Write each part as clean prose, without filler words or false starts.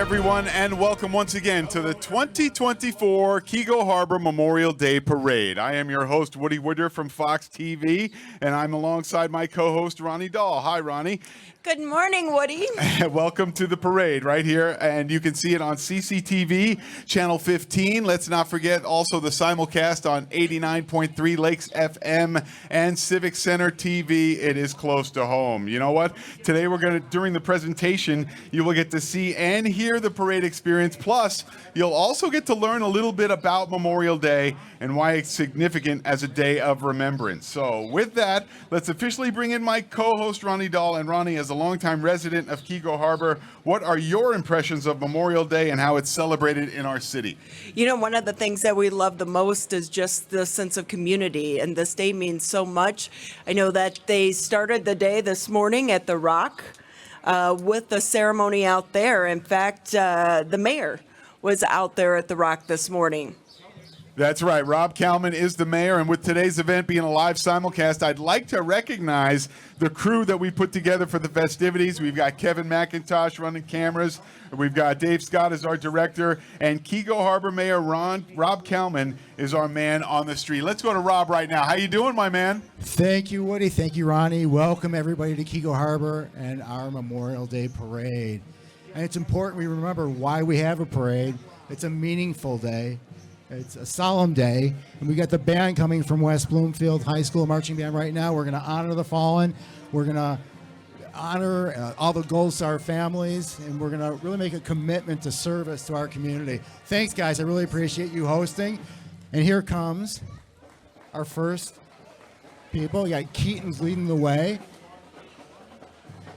everyone, and welcome once again to the 2024 Keego Harbor Memorial Day Parade. I am your host, Woody Woodruff from Fox TV, and I'm alongside my co-host, Ronnie Dahl. Hi, Ronnie. Good morning, Woody. Welcome to the parade right here, and you can see it on CCTV, Channel 15. Let's not forget also the simulcast on 89.3 Lakes FM and Civic Center TV. It is close to home. You know what? Today during the presentation, you will get to see and hear the parade experience. Plus, you'll also get to learn a little bit about Memorial Day and why it's significant as a day of remembrance. So with that, let's officially bring in my co-host, Ronnie Dahl. And Ronnie, as a longtime resident of Keego Harbor, what are your impressions of Memorial Day and how it's celebrated in our city? You know, one of the things that we love the most is just the sense of community, and this day means so much. I know that they started the day this morning at the Rock with the ceremony out there. In fact, the mayor was out there at the Rock this morning. That's right. Rob Kalman is the mayor, and with today's event being a live simulcast, I'd like to recognize the crew that we put together for the festivities. We've got Kevin McIntosh running cameras. We've got Dave Scott as our director, and Keego Harbor Mayor Rob Kalman is our man on the street. Let's go to Rob right now. How you doing, my man? Thank you, Woody. Thank you, Ronnie. Welcome, everybody, to Keego Harbor and our Memorial Day Parade. And it's important we remember why we have a parade. It's a meaningful day. It's a solemn day, and we got the band coming from West Bloomfield High School Marching Band right now. We're going to honor the fallen. We're going to honor all the Gold Star families, and we're going to really make a commitment to service to our community. Thanks, guys. I really appreciate you hosting. And here comes our first people. We got Keaton's leading the way.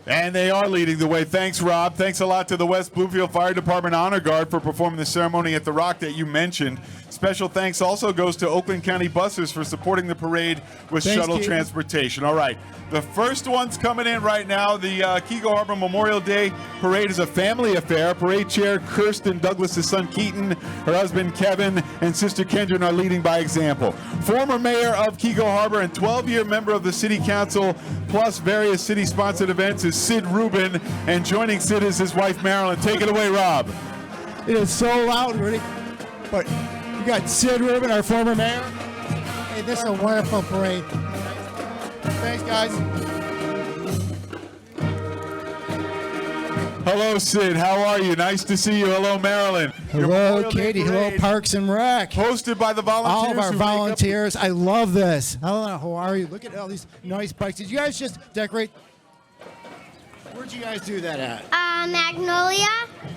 And they are leading the way. Thanks, Rob. Thanks a lot to the West Bloomfield Fire Department Honor Guard for performing the ceremony at the Rock that you mentioned. Special thanks also goes to Oakland County Buses for supporting the parade with shuttle transportation. All right, the first one's coming in right now. The Keego Harbor Memorial Day Parade is a family affair. Parade chair Kirsten Douglas' son Keaton, her husband Kevin, and sister Kendra are leading by example. Former mayor of Keego Harbor and 12-year member of the City Council, plus various city-sponsored events, is Sid Rubin, and joining Sid is his wife Marilyn. Take it away, Rob. It is so loud, Rudy. But we got Sid Rubin, our former mayor. Hey, this is a wonderful parade. Thanks, guys. Hello, Sid. How are you? Nice to see you. Hello, Marilyn. Hello, Katie. Hello, Parks and Rec. Hosted by the volunteers. All of our volunteers. I love this. Hello, how are you? Look at all these nice bikes. Did you guys just decorate? Where'd you guys do that at? Magnolia.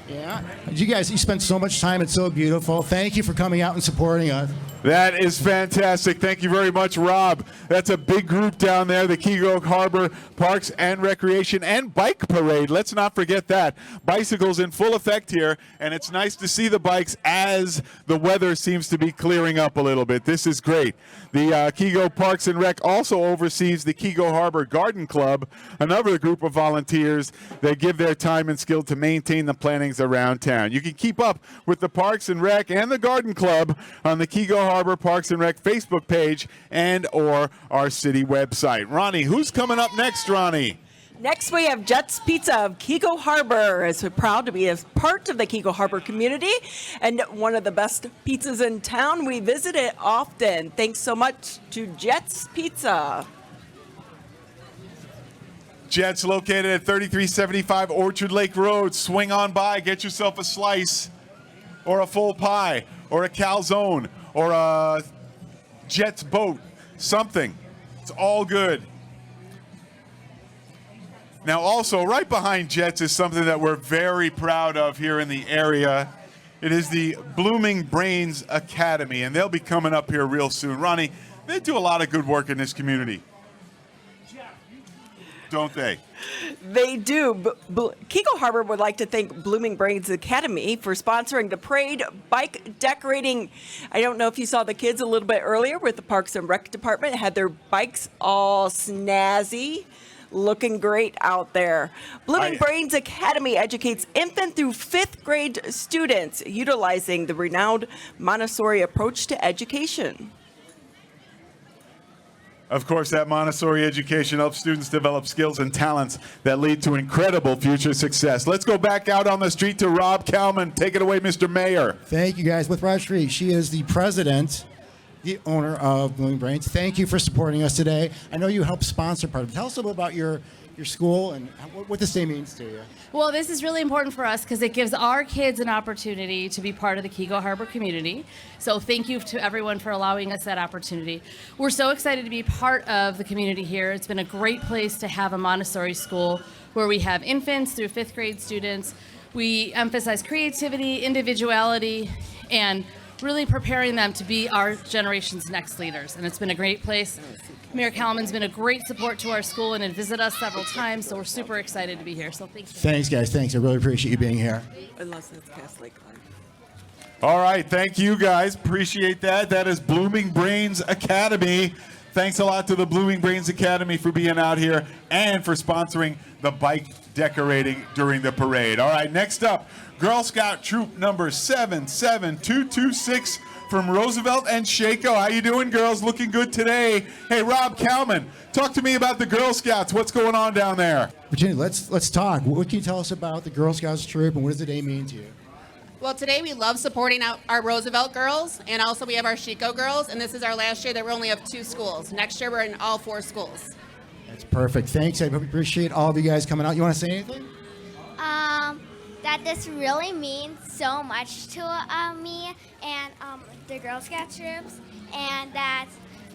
Yeah. You spent so much time. It's so beautiful. Thank you for coming out and supporting us. That is fantastic. Thank you very much, Rob. That's a big group down there, the Keego Harbor Parks and Recreation and Bike Parade. Let's not forget that. Bicycles in full effect here, and it's nice to see the bikes as the weather seems to be clearing up a little bit. This is great. The Keego Parks and Rec also oversees the Keego Harbor Garden Club, another group of volunteers that give their time and skill to maintain the plantings around town. You can keep up with the Parks and Rec and the Garden Club on the Keego Harbor Parks and Rec Facebook page and or our city website. Ronnie, who's coming up next, Ronnie? Next, we have Jet's Pizza of Keego Harbor. Is proud to be a part of the Keego Harbor community and one of the best pizzas in town. We visit it often. Thanks so much to Jet's Pizza. Jet's located at 3375 Orchard Lake Road. Swing on by, get yourself a slice or a full pie or a calzone or a Jet's boat, something. It's all good. Now also right behind Jet's is something that we're very proud of here in the area. It is the Blooming Brains Academy, and they'll be coming up here real soon. Ronnie, they do a lot of good work in this community, don't they? They do. Keego Harbor would like to thank Blooming Brains Academy for sponsoring the parade, bike decorating. I don't know if you saw the kids a little bit earlier with the Parks and Rec Department. Had their bikes all snazzy, looking great out there. Blooming Brains Academy educates infant through 5th grade students utilizing the renowned Montessori approach to education. Of course, that Montessori education helps students develop skills and talents that lead to incredible future success. Let's go back out on the street to Rob Kalman. Take it away, Mr. Mayor. Thank you, guys. With Raj Shree, she is the president, the owner of Blooming Brains. Thank you for supporting us today. I know you helped sponsor part of it. Tell us a little about your school and what this day means to you. Well, this is really important for us because it gives our kids an opportunity to be part of the Keego Harbor community. So thank you to everyone for allowing us that opportunity. We're so excited to be part of the community here. It's been a great place to have a Montessori school where we have infants through 5th grade students. We emphasize creativity, individuality, and really preparing them to be our generation's next leaders. And it's been a great place. Mayor Kalman's been a great support to our school and had visited us several times, so we're super excited to be here. So thank you. Thanks, guys. Thanks. I really appreciate you being here. Unless it's Catholic. All right, thank you guys. Appreciate that. That is Blooming Brains Academy. Thanks a lot to the Blooming Brains Academy for being out here and for sponsoring the bike decorating during the parade. All right, next up, Girl Scout Troop number 77226 from Roosevelt and Shaco. How you doing, girls? Looking good today. Hey, Rob Kalman, talk to me about the Girl Scouts. What's going on down there? Virginia, let's talk. What can you tell us about the Girl Scouts troop and what does the day mean to you? Well, today we love supporting our Roosevelt girls, and also we have our Chico girls, and this is our last year that we only have 2 schools. Next year we're in all 4 schools. That's perfect. Thanks. I appreciate all of you guys coming out. You want to say anything? That this really means so much to me and the Girl Scout troops, and that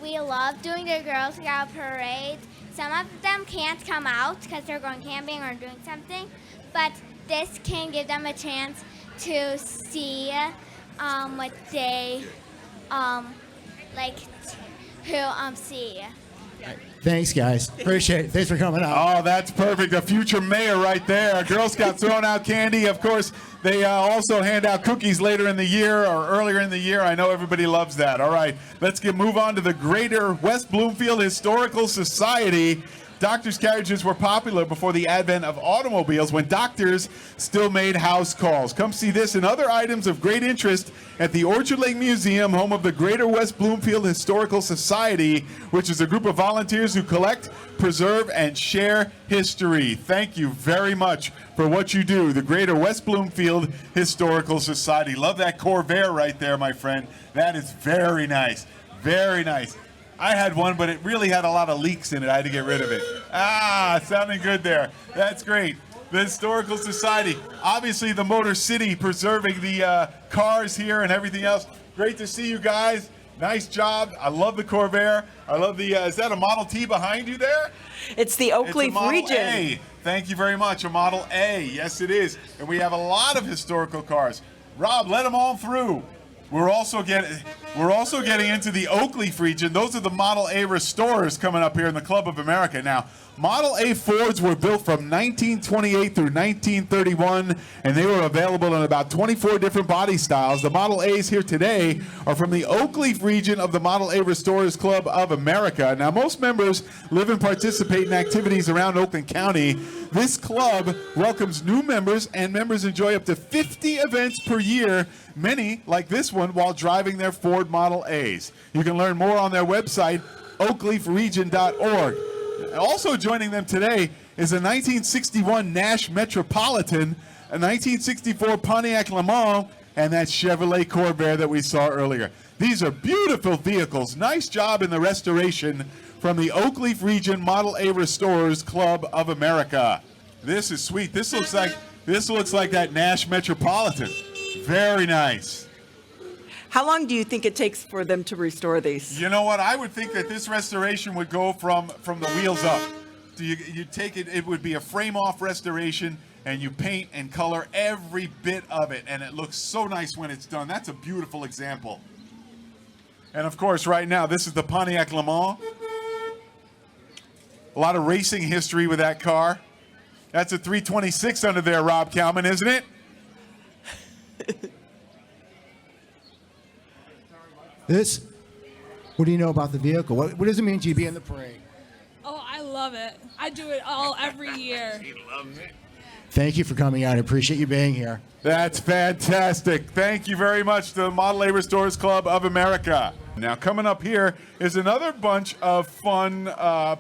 we love doing the Girl Scout parade. Some of them can't come out because they're going camping or doing something, but this can give them a chance to see what they like to see. Thanks, guys. Appreciate it. Thanks for coming out. Oh, that's perfect. A future mayor right there. Girl Scouts throwing out candy. Of course, they also hand out cookies later in the year or earlier in the year. I know everybody loves that. All right, let's move on to the Greater West Bloomfield Historical Society. Doctors' carriages were popular before the advent of automobiles when doctors still made house calls. Come see this and other items of great interest at the Orchard Lake Museum, home of the Greater West Bloomfield Historical Society, which is a group of volunteers who collect, preserve, and share history. Thank you very much for what you do, the Greater West Bloomfield Historical Society. Love that Corvair right there, my friend. That is very nice. Very nice. I had one, but it really had a lot of leaks in it. I had to get rid of it. Sounding good there. That's great. The Historical Society. Obviously, the Motor City preserving the cars here and everything else. Great to see you guys. Nice job. I love the Corvair. I love the, is that a Model T behind you there? It's the Oak Leaf It's a Model region. A. Thank you very much. A Model A. Yes, it is. And we have a lot of historical cars. Rob, let them all through. We're also getting into the Oak Leaf region. Those are the Model A restorers coming up here in the Club of America. Now, Model A Fords were built from 1928 through 1931, and they were available in about 24 different body styles. The Model A's here today are from the Oak Leaf region of the Model A Restorers Club of America. Now, most members live and participate in activities around Oakland County. This club welcomes new members, and members enjoy up to 50 events per year, many, like this one, while driving their Ford Model A's. You can learn more on their website, oakleafregion.org. Also joining them today is a 1961 Nash Metropolitan, a 1964 Pontiac Le Mans, and that Chevrolet Corvair that we saw earlier. These are beautiful vehicles. Nice job in the restoration from the Oak Leaf Region Model A Restorers Club of America. This is sweet. This looks like that Nash Metropolitan. Very nice. How long do you think it takes for them to restore these? You know what? I would think that this restoration would go from the wheels up. You take it, it would be a frame-off restoration, and you paint and color every bit of it, and it looks so nice when it's done. That's a beautiful example. And of course, right now, this is the Pontiac Le Mans. A lot of racing history with that car. That's a 326 under there, Rob Kalman, isn't it? What do you know about the vehicle? What does it mean to you to be in the parade? Oh, I love it. I do it every year. He loves it. Thank you for coming out. I appreciate you being here. That's fantastic. Thank you very much to the Model A Restorers Club of America. Now coming up here is another bunch of fun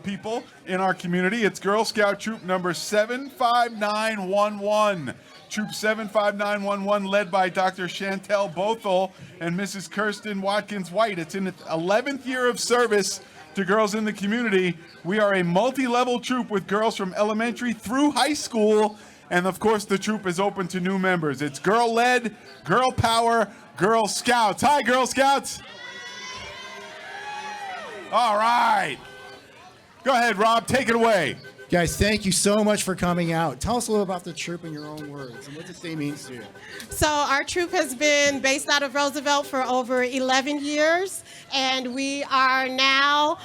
people in our community. It's Girl Scout Troop number 75911. Troop 75911 led by Dr. Chantel Bothell and Mrs. Kirsten Watkins White. It's in its 11th year of service to girls in the community. We are a multi-level troop with girls from elementary through high school. And of course, the troop is open to new members. It's girl-led, girl power, Girl Scouts. Hi, Girl Scouts. All right. Go ahead, Rob. Take it away. Guys, thank you so much for coming out. Tell us a little about the troop in your own words and what this day means to you. So our troop has been based out of Roosevelt for over 11 years, and we are now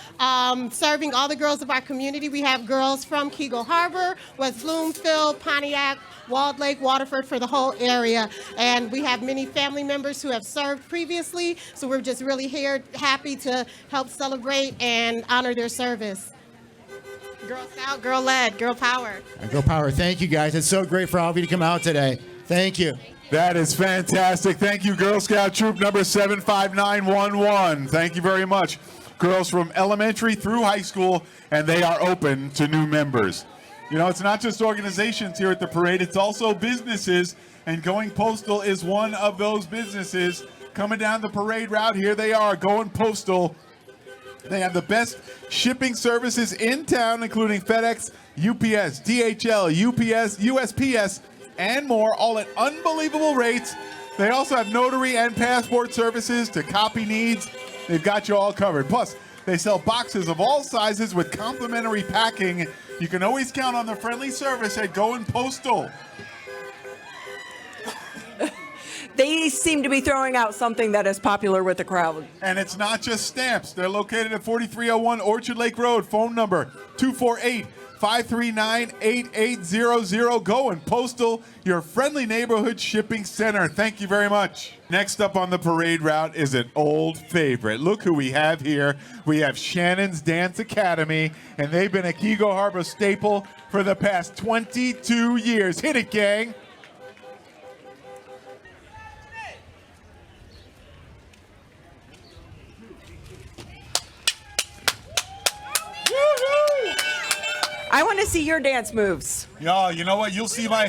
serving all the girls of our community. We have girls from Keego Harbor, West Bloomfield, Pontiac, Walled Lake, Waterford, for the whole area. And we have many family members who have served previously, so we're just really here, happy to help celebrate and honor their service. Girl Scout, girl led, girl power. Girl power. Thank you, guys. It's so great for all of you to come out today. Thank you. That is fantastic. Thank you, Girl Scout Troop number 75911. Thank you very much. Girls from elementary through high school, and they are open to new members. You know, it's not just organizations here at the parade, it's also businesses, and Going Postal is one of those businesses. Coming down the parade route, here they are, Going Postal. They have the best shipping services in town, including FedEx, UPS, DHL, UPS, USPS, and more, all at unbelievable rates. They also have notary and passport services to copy needs. They've got you all covered. Plus, they sell boxes of all sizes with complimentary packing. You can always count on the friendly service at Going Postal. They seem to be throwing out something that is popular with the crowd. And it's not just stamps. They're located at 4301 Orchard Lake Road. Phone number 248-539-8800. Going Postal, your friendly neighborhood shipping center. Thank you very much. Next up on the parade route is an old favorite. Look who we have here. We have Shannon's Dance Academy, and they've been a Keego Harbor staple for the past 22 years. Hit it, gang. I want to see your dance moves. Yo, you know what? You'll see my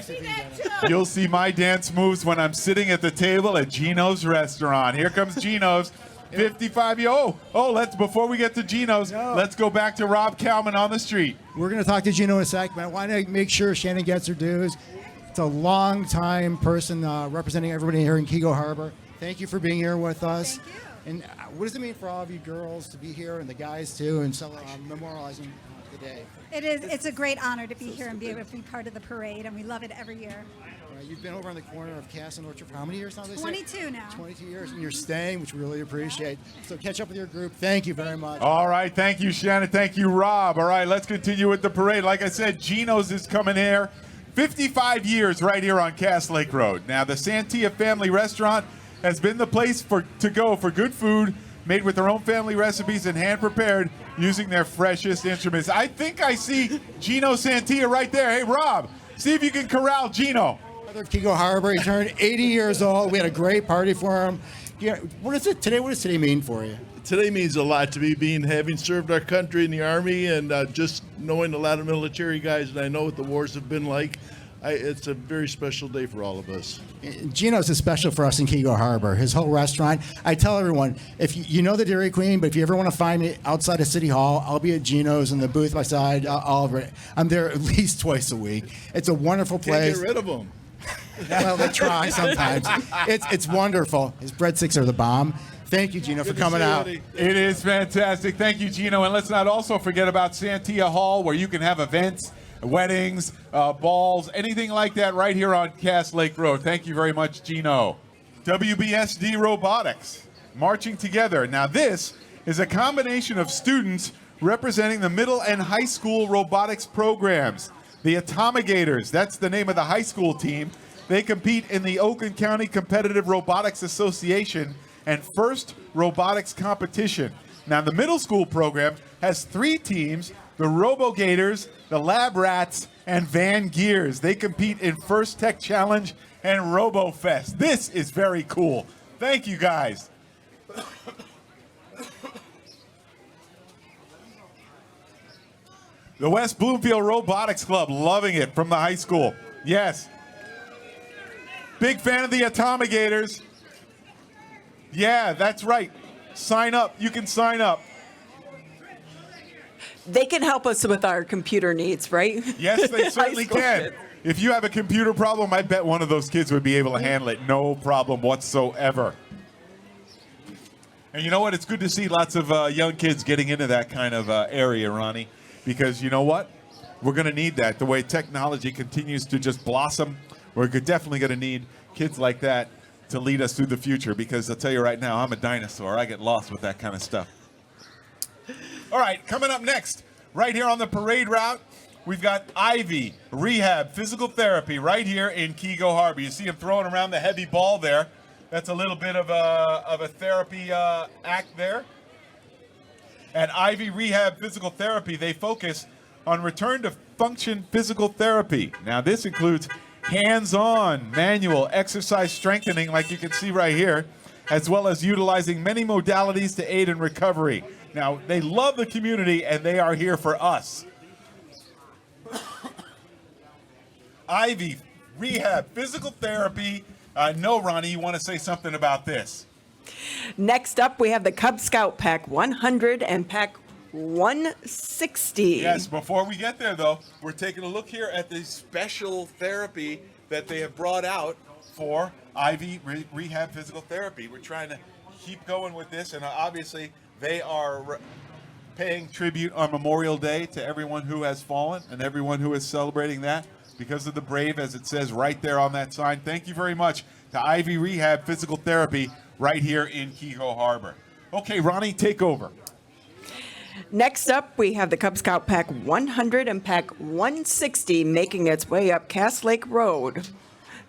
dance moves when I'm sitting at the table at Gino's restaurant. Here comes Gino's. 55 before we get to Gino's, let's go back to Rob Kalman on the street. We're going to talk to Gino in a sec, but I want to make sure Shannon gets her dues. It's a long-time person representing everybody here in Keego Harbor. Thank you for being here with us. Thank you. And what does it mean for all of you girls to be here, and the guys too, and so memorializing the day? It's a great honor to be here and be able to be part of the parade, and we love it every year. You've been over on the corner of Cass and Orchard for how many years now? 22 now. 22 years, and you're staying, which we really appreciate. So catch up with your group. Thank you very much. All right, thank you, Shannon. Thank you, Rob. All right, let's continue with the parade. Like I said, Gino's is coming here. 55 years right here on Cass Lake Road. Now, the Santia Family Restaurant has been the place to go for good food made with their own family recipes and hand-prepared using their freshest instruments. I think I see Gino Santia right there. Hey, Rob, see if you can corral Gino. Of Keego Harbor. He turned 80 years old. We had a great party for him. Yeah, what does today mean for you? Today means a lot to me, having served our country in the Army and just knowing a lot of military guys, and I know what the wars have been like. It's a very special day for all of us. Gino's is special for us in Keego Harbor. His whole restaurant. I tell everyone, if you know the Dairy Queen, but if you ever want to find me outside of City Hall, I'll be at Gino's in the booth beside Oliver. I'm there at least twice a week. It's a wonderful place. Can't get rid of them. Well, they try sometimes. It's wonderful. His breadsticks are the bomb. Thank you, Gino, for coming out. It is fantastic. Thank you, Gino. And let's not also forget about Santia Hall, where you can have events, weddings, balls, anything like that right here on Cass Lake Road. Thank you very much, Gino. WBSD Robotics, marching together. Now, this is a combination of students representing the middle and high school robotics programs. The Atomigators, that's the name of the high school team. They compete in the Oakland County Competitive Robotics Association and First Robotics Competition. Now, the middle school program has 3 teams, the RoboGators, the Lab Rats, and Van Gears. They compete in First Tech Challenge and RoboFest. This is very cool. Thank you, guys. The West Bloomfield Robotics Club, loving it from the high school. Yes. Big fan of the Atomigators. Yeah, that's right. Sign up. You can sign up. They can help us with our computer needs, right? Yes, they High certainly school can. kids. If you have a computer problem, I bet one of those kids would be able to handle it. No problem whatsoever. And you know what? It's good to see lots of young kids getting into that kind of area, Ronnie, because you know what? We're going to need that. The way technology continues to just blossom, we're definitely going to need kids like that to lead us through the future, because I'll tell you right now, I'm a dinosaur. I get lost with that kind of stuff. All right, coming up next, right here on the parade route, we've got Ivy Rehab Physical Therapy right here in Keego Harbor. You see him throwing around the heavy ball there. That's a little bit of a therapy act there. At Ivy Rehab Physical Therapy, they focus on return to function physical therapy. Now, this includes hands-on manual exercise strengthening, like you can see right here, as well as utilizing many modalities to aid in recovery. Now, they love the community, and they are here for us. Ivy Rehab Physical Therapy. No, Ronnie, you want to say something about this? Next up, we have the Cub Scout Pack 100 and Pack 160. Yes, before we get there, though, we're taking a look here at the special therapy that they have brought out for Ivy Rehab Physical Therapy. We're trying to keep going with this, and obviously they are paying tribute on Memorial Day to everyone who has fallen and everyone who is celebrating that because of the brave, as it says right there on that sign. Thank you very much to Ivy Rehab Physical Therapy right here in Keego Harbor. Okay, Ronnie, take over. Next up, we have the Cub Scout Pack 100 and Pack 160 making its way up Cass Lake Road.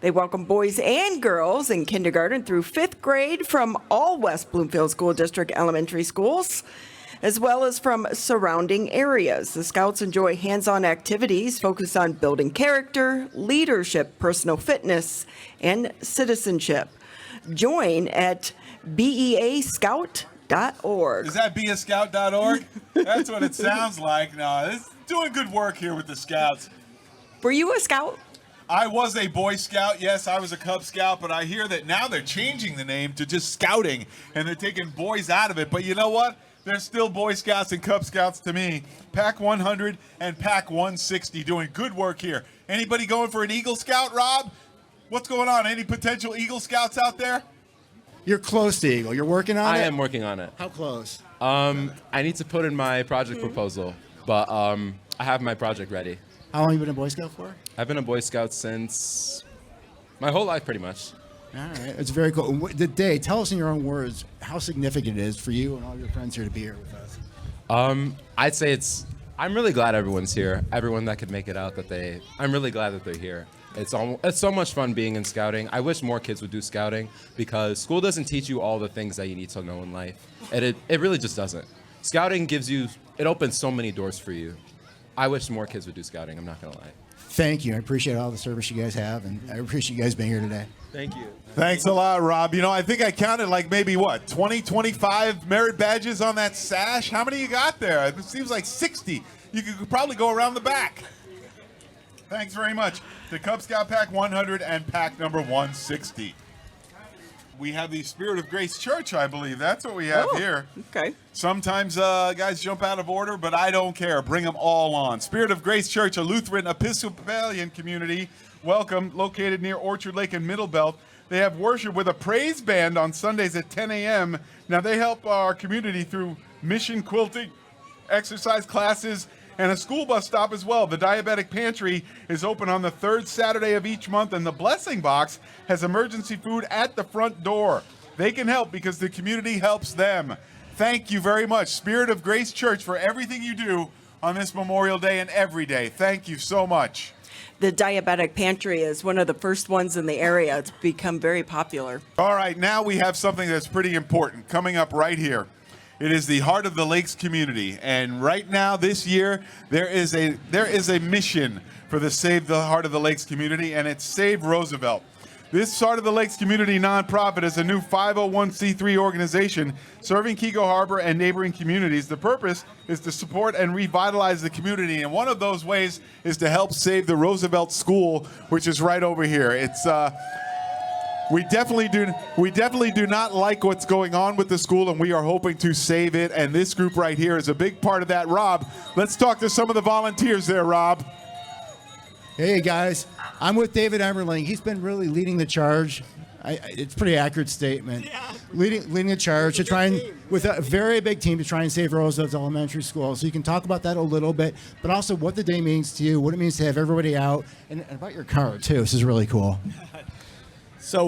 They welcome boys and girls in kindergarten through 5th grade from all West Bloomfield School District elementary schools, as well as from surrounding areas. The Scouts enjoy hands-on activities focused on building character, leadership, personal fitness, and citizenship. Join at beascout.org. Is that beascout.org? That's what it sounds like. No, it's doing good work here with the Scouts. Were you a Scout? I was a Boy Scout. Yes, I was a Cub Scout, but I hear that now they're changing the name to just Scouting, and they're taking boys out of it. But you know what? They're still Boy Scouts and Cub Scouts to me. Pack 100 and Pack 160 doing good work here. Anybody going for an Eagle Scout, Rob? What's going on? Any potential Eagle Scouts out there? You're close to Eagle. You're working on it? I am working on it. How close? I need to put in my project proposal, but I have my project ready. How long have you been a Boy Scout for? I've been a Boy Scout since my whole life, pretty much. All right. It's very cool. The day, tell us in your own words how significant it is for you and all your friends here to be here with us. I'd say I'm really glad everyone's here. Everyone that could make it out, I'm really glad that they're here. It's so much fun being in scouting. I wish more kids would do scouting because school doesn't teach you all the things that you need to know in life. And it really just doesn't. Scouting it opens so many doors for you. I wish more kids would do scouting, I'm not gonna lie. Thank you. I appreciate all the service you guys have, and I appreciate you guys being here today. Thank you. Thanks a lot, Rob. You know, I think I counted like maybe, 20, 25 merit badges on that sash? How many you got there? It seems like 60. You could probably go around the back. Thanks very much. The Cub Scout Pack 100 and Pack number 160. We have the Spirit of Grace Church, I believe. That's what we have here. Okay. Sometimes guys jump out of order, but I don't care. Bring them all on. Spirit of Grace Church, a Lutheran Episcopalian community. Welcome, located near Orchard Lake and Middle Belt. They have worship with a praise band on Sundays at 10 a.m. Now, they help our community through mission quilting, exercise classes, and a school bus stop as well. The Diabetic Pantry is open on the 3rd Saturday of each month, and the Blessing Box has emergency food at the front door. They can help because the community helps them. Thank you very much, Spirit of Grace Church, for everything you do on this Memorial Day and every day. Thank you so much. The Diabetic Pantry is one of the first ones in the area. It's become very popular. All right, now we have something that's pretty important coming up right here. It is the Heart of the Lakes community, and right now this year there is a mission for the Save the Heart of the Lakes community, and it's Save Roosevelt. This Heart of the Lakes community nonprofit is a new 501c3 organization serving Keego Harbor and neighboring communities. The purpose is to support and revitalize the community, and one of those ways is to help save the Roosevelt School, which is right over here. It's we definitely do not like what's going on with the school, and we are hoping to save it. And this group right here is a big part of that. Rob, let's talk to some of the volunteers there, Rob. Hey guys, I'm with David Emerling. He's been really leading the charge. It's a pretty accurate statement. Yeah. Leading the charge to try and, with a very big team, to try and save Roosevelt Elementary School. So you can talk about that a little bit, but also what the day means to you, what it means to have everybody out, and about your car too. This is really cool. So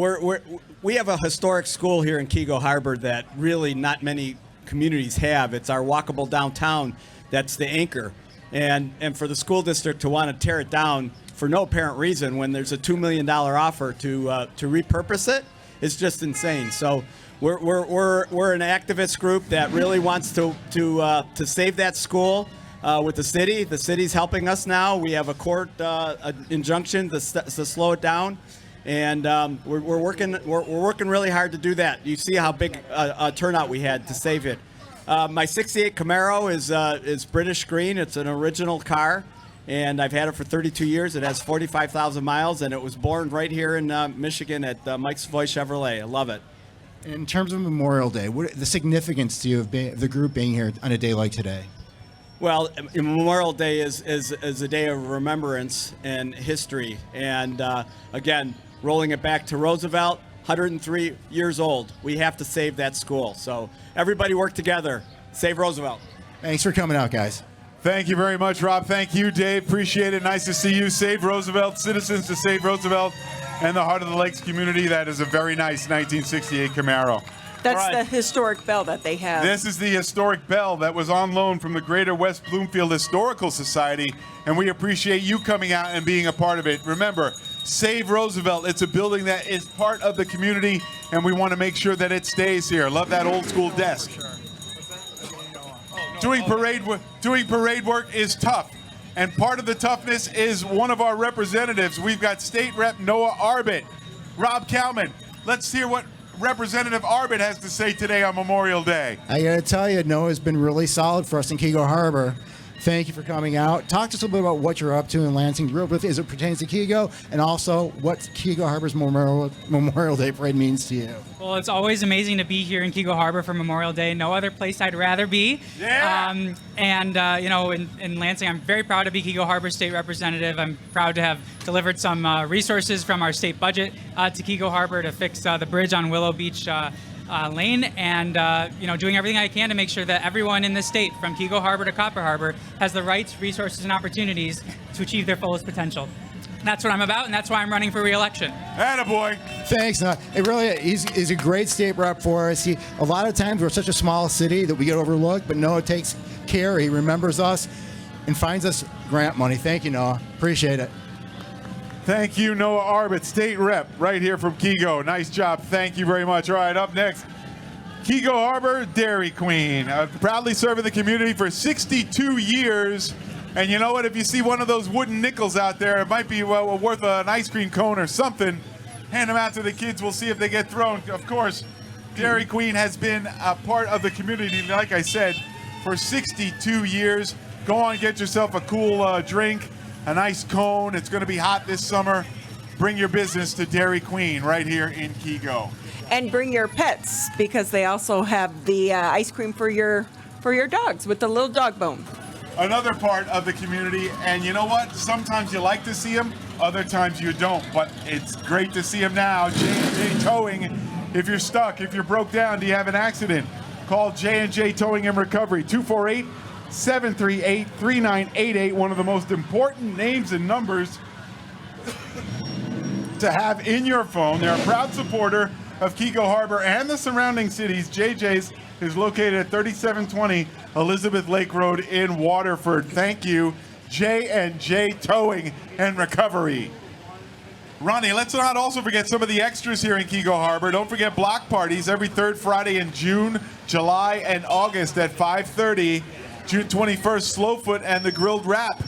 we have a historic school here in Keego Harbor that really not many communities have. It's our walkable downtown that's the anchor. And for the school district to want to tear it down for no apparent reason when there's a $2 million offer to repurpose it is just insane. So we're an activist group that really wants to save that school with the city. The city's helping us now. We have a court injunction to slow it down. And we're working really hard to do that. You see how big a turnout we had to save it. My '68 Camaro is British green. It's an original car, and I've had it for 32 years. It has 45,000 miles, and it was born right here in Michigan at Mike Savoy Chevrolet. I love it. In terms of Memorial Day, what the significance to you of the group being here on a day like today? Well, Memorial Day is a day of remembrance and history, and again, rolling it back to Roosevelt. 103 years old. We have to save that school. So everybody work together. Save Roosevelt. Thanks for coming out, guys. Thank you very much, Rob. Thank you, Dave. Appreciate it. Nice to see you. Save Roosevelt. Citizens to Save Roosevelt and the Heart of the Lakes community. That is a very nice 1968 Camaro. That's the historic bell that they have. This is the historic bell that was on loan from the Greater West Bloomfield Historical Society, and we appreciate you coming out and being a part of it. Remember, Save Roosevelt. It's a building that is part of the community, and we want to make sure that it stays here. Love that old school desk. Doing parade work is tough, and part of the toughness is one of our representatives. We've got State Rep Noah Arbit. Rob Kalman, let's hear what Representative Arbit has to say today on Memorial Day. I got to tell you, Noah's been really solid for us in Keego Harbor. Thank you for coming out. Talk to us a little bit about what you're up to in Lansing, real quick, as it pertains to Keego, and also what Keego Harbor's Memorial Day Parade means to you. Well, it's always amazing to be here in Keego Harbor for Memorial Day. No other place I'd rather be. Yeah. In Lansing, I'm very proud to be Keego Harbor State Representative. I'm proud to have delivered some resources from our state budget to Keego Harbor to fix the bridge on Willow Beach Lane, and doing everything I can to make sure that everyone in the state, from Keego Harbor to Copper Harbor, has the rights, resources, and opportunities to achieve their fullest potential. That's what I'm about, and that's why I'm running for re-election. Attaboy. Thanks, Noah. It really he's a great state rep for us. A lot of times we're such a small city that we get overlooked, but Noah takes care. He remembers us and finds us grant money. Thank you, Noah. Appreciate it. Thank you, Noah Arbit, State Rep, right here from Keego. Nice job. Thank you very much. All right, up next, Keego Harbor Dairy Queen, proudly serving the community for 62 years. And you know what? If you see one of those wooden nickels out there, it might be worth an ice cream cone or something. Hand them out to the kids. We'll see if they get thrown. Of course, Dairy Queen has been a part of the community, like I said, for 62 years. Go on, get yourself a cool drink, a nice cone. It's going to be hot this summer. Bring your business to Dairy Queen right here in Keego. And bring your pets, because they also have the ice cream for your dogs with the little dog bone. Another part of the community, and you know what? Sometimes you like to see them, other times you don't, but it's great to see them now. J&J Towing. If you're stuck, if you're broke down, do you have an accident? Call J&J Towing and Recovery, 248-738-3988, one of the most important names and numbers to have in your phone. They're a proud supporter of Keego Harbor and the surrounding cities. JJ's is located at 3720 Elizabeth Lake Road in Waterford. Thank you, J&J Towing and Recovery. Ronnie, let's not also forget some of the extras here in Keego Harbor. Don't forget block parties every third Friday in June, July, and August at 5:30. June 21st, Slowfoot and the Grilled Wrap.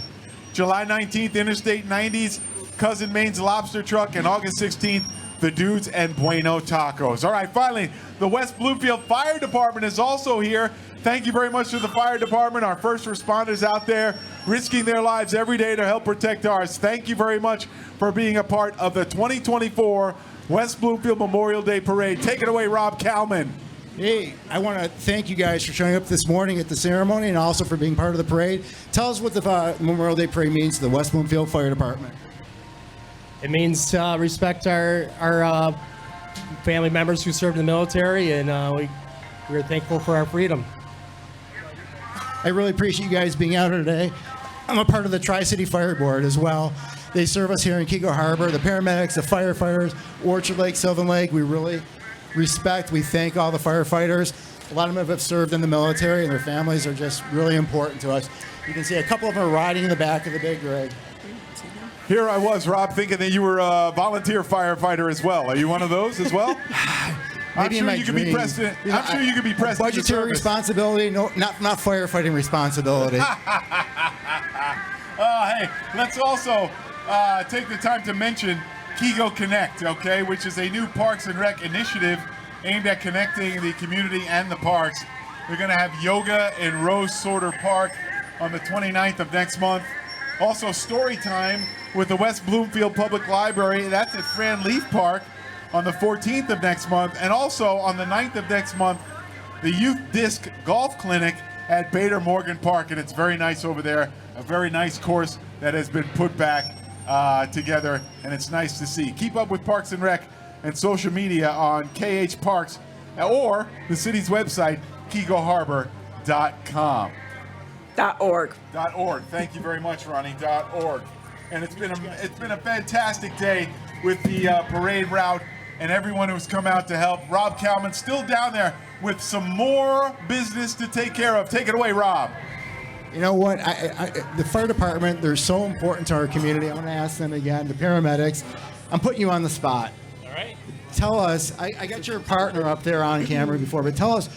July 19th, Interstate 90's Cousin Maine's Lobster Truck, and August 16th, the Dudes and Bueno Tacos. All right, finally, the West Bloomfield Fire Department is also here. Thank you very much to the fire department, our first responders out there risking their lives every day to help protect ours. Thank you very much for being a part of the 2024 West Bloomfield Memorial Day Parade. Take it away, Rob Kalman. Hey, I want to thank you guys for showing up this morning at the ceremony and also for being part of the parade. Tell us what the Memorial Day Parade means to the West Bloomfield Fire Department. It means respect our family members who served in the military, and we're thankful for our freedom. I really appreciate you guys being out here today. I'm a part of the Tri-City Fire Board as well. They serve us here in Keego Harbor, the paramedics, the firefighters, Orchard Lake, Sylvan Lake. We really respect, we thank all the firefighters. A lot of them have served in the military, and their families are just really important to us. You can see a couple of them are riding in the back of the big rig. Here I was, Rob, thinking that you were a volunteer firefighter as well. Are you one of those as well? Maybe in my dreams. I'm sure you could be president. Budgetary responsibility, no, not firefighting responsibility. Hey, let's also take the time to mention Keego Connect, okay, which is a new Parks and Rec initiative aimed at connecting the community and the parks. We're going to have yoga in Rose Sorter Park on the 29th of next month. Also, story time with the West Bloomfield Public Library. That's at Fran Leaf Park on the 14th of next month. And also on the 9th of next month, the Youth Disc Golf Clinic at Bader Morgan Park. And it's very nice over there. A very nice course that has been put back together. And it's nice to see. Keep up with Parks and Rec and social media on KH Parks or the city's website, KeegoHarbor.com. .org. .org. Thank you very much, Ronnie. .org. And it's been a fantastic day with the parade route and everyone who's come out to help. Rob Kalman still down there with some more business to take care of. Take it away, Rob. You know what? The fire department, they're so important to our community. I want to ask them again, the paramedics. I'm putting you on the spot. All right. Tell us, I got your partner up there on camera before, but tell us,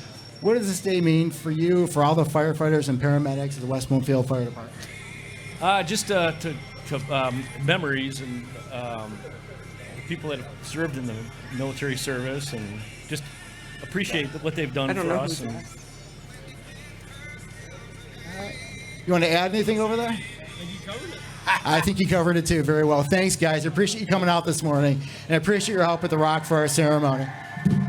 what does this day mean for you, for all the firefighters and paramedics of the West Bloomfield Fire Department? Just to memories and the people that have served in the military service, and just appreciate what they've done for us. And you want to add anything over there? I think you covered it too very well. Thanks, guys. I appreciate you coming out this morning, and I appreciate your help at the Rock for our ceremony.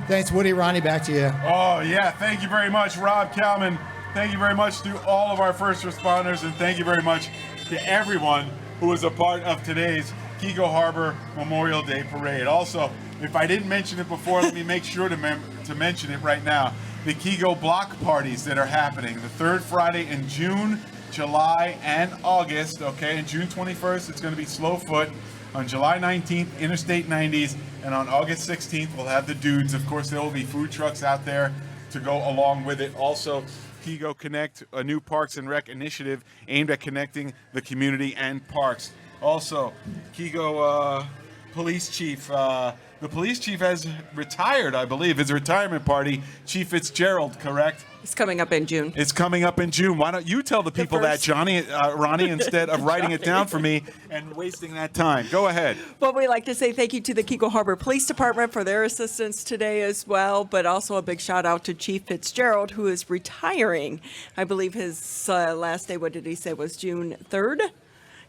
Thanks, Woody. Ronnie, back to you. Oh, yeah. Thank you very much, Rob Kalman. Thank you very much to all of our first responders, and thank you very much to everyone who was a part of today's Keego Harbor Memorial Day Parade. Also, if I didn't mention it before, let me make sure to mention it right now. The Keego block parties that are happening the third Friday in June, July, and August. Okay, and June 21st, it's going to be Slowfoot. On July 19th, Interstate 90s, and on August 16th, we'll have the Dudes. Of course, there will be food trucks out there to go along with it. Also, Keego Connect, a new Parks and Rec initiative aimed at connecting the community and parks. Also, Keego Police Chief, the police chief has retired, I believe. His retirement party, Chief Fitzgerald, correct? It's coming up in June. It's coming up in June. Why don't you tell the people that, Johnny, Ronnie, instead of writing it down for me and wasting that time? Go ahead. Well, we'd like to say thank you to the Keego Harbor Police Department for their assistance today as well, but also a big shout out to Chief Fitzgerald, who is retiring. I believe his last day, what did he say, was June 3rd?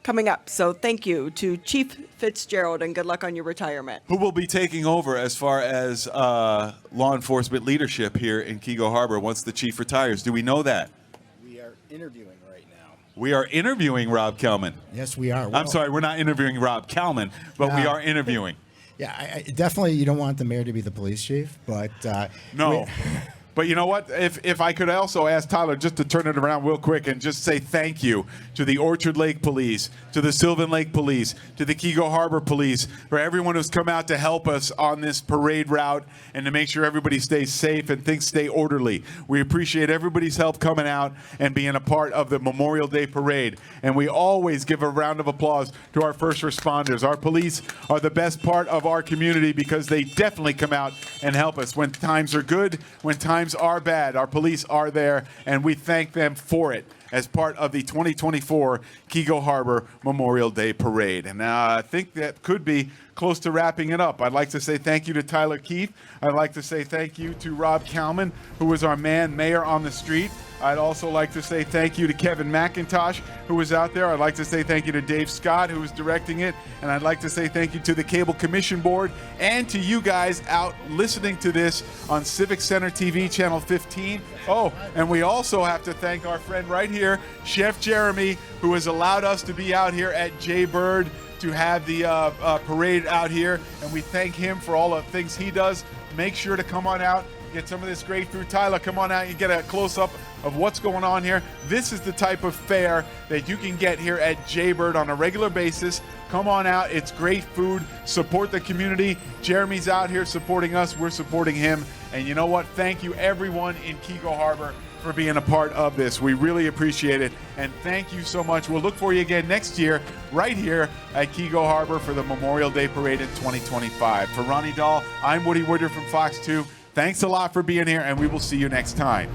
Coming up. So thank you to Chief Fitzgerald, and good luck on your retirement. Who will be taking over as far as law enforcement leadership here in Keego Harbor once the chief retires? Do we know that? We are interviewing right now. We are interviewing Rob Kalman. Yes, we are. I'm sorry, we're not interviewing Rob Kalman, but we are interviewing. Yeah, I definitely, you don't want the mayor to be the police chief, but... no. But you know what? If I could also ask Tyler just to turn it around real quick and just say thank you to the Orchard Lake Police, to the Sylvan Lake Police, to the Keego Harbor Police, for everyone who's come out to help us on this parade route and to make sure everybody stays safe and things stay orderly. We appreciate everybody's help coming out and being a part of the Memorial Day Parade. And we always give a round of applause to our first responders. Our police are the best part of our community because they definitely come out and help us when times are good, when times are bad. Our police are there, and we thank them for it. as part of the 2024 Keego Harbor Memorial Day Parade. And I think that could be close to wrapping it up. I'd like to say thank you to Tyler Keith. I'd like to say thank you to Rob Kalman, who was our mayor on the street. I'd also like to say thank you to Kevin McIntosh, who was out there. I'd like to say thank you to Dave Scott, who was directing it. And I'd like to say thank you to the Cable Commission Board and to you guys out listening to this on Civic Center TV, Channel 15. Oh, and we also have to thank our friend right here, Chef Jeremy, who has allowed us to be out here at Jaybird to have the parade out here. And we thank him for all the things he does. Make sure to come on out, get some of this great food. Tyler, come on out and get a close-up of what's going on here. This is the type of fare that you can get here at Jaybird on a regular basis. Come on out. It's great food. Support the community. Jeremy's out here supporting us. We're supporting him. And you know what? Thank you, everyone in Keego Harbor, for being a part of this. We really appreciate it. And thank you so much. We'll look for you again next year right here at Keego Harbor for the Memorial Day Parade in 2025. For Ronnie Dahl, I'm Woody Woodard from Fox 2. Thanks a lot for being here, and we will see you next time.